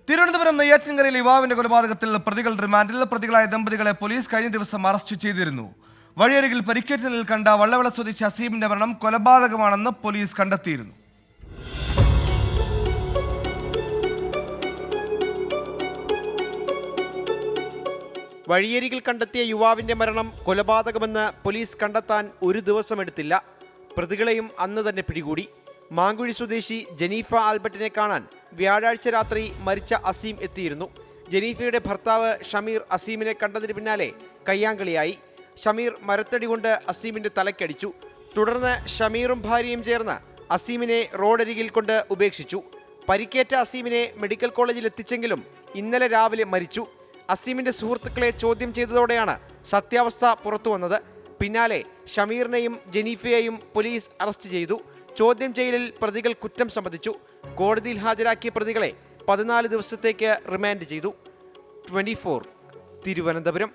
തിരുവനന്തപുരം നെയ്യാറ്റിൻകരയിൽ യുവാവിന്റെ കൊലപാതകത്തിൽ പ്രതികൾ റിമാൻഡിൽ. പ്രതികളായ ദമ്പതികളെ പോലീസ് കഴിഞ്ഞ ദിവസം അറസ്റ്റ് ചെയ്തിരുന്നു. വഴിയരികിൽ പരിക്കേറ്റ നിലയിൽ കണ്ട വള്ളവള സ്വദേശി അസീമിന്റെ മരണം കൊലപാതകമാണെന്ന് പോലീസ് കണ്ടെത്തിയിരുന്നു. വഴിയരികിൽ കണ്ടെത്തിയ യുവാവിന്റെ മരണം കൊലപാതകമെന്ന് പോലീസ് കണ്ടെത്താൻ ഒരു ദിവസം എടുത്തില്ല. പ്രതികളെയും അന്ന് തന്നെ പിടികൂടി. മാങ്കുഴി സ്വദേശി ജനീഫ ആൽബർട്ടിനെ കാണാൻ വ്യാഴാഴ്ച രാത്രി മരിച്ച അസീം എത്തിയിരുന്നു. ജനീഫയുടെ ഭർത്താവ് ഷമീർ അസീമിനെ കണ്ടതിന് പിന്നാലെ കയ്യാങ്കളിയായി. ഷമീർ മരത്തടി കൊണ്ട് അസീമിന്റെ തലക്കടിച്ചു. തുടർന്ന് ഷമീറും ഭാര്യയും ചേർന്ന് അസീമിനെ റോഡരികിൽ കൊണ്ട് ഉപേക്ഷിച്ചു. പരിക്കേറ്റ അസീമിനെ മെഡിക്കൽ കോളേജിൽ എത്തിച്ചെങ്കിലും ഇന്നലെ രാവിലെ മരിച്ചു. അസീമിന്റെ സുഹൃത്തുക്കളെ ചോദ്യം ചെയ്തതോടെയാണ് സത്യാവസ്ഥ പുറത്തു വന്നത്. പിന്നാലെ ഷമീറിനെയും ജനീഫയെയും പോലീസ് അറസ്റ്റ് ചെയ്തു. ചോദ്യം ചെയ്യലിൽ പ്രതികൾ കുറ്റം സമ്മതിച്ചു. കോടതിയിൽ ഹാജരാക്കിയ പ്രതികളെ 14 ദിവസത്തേക്ക് റിമാൻഡ് ചെയ്തു. 24 തിരുവനന്തപുരം.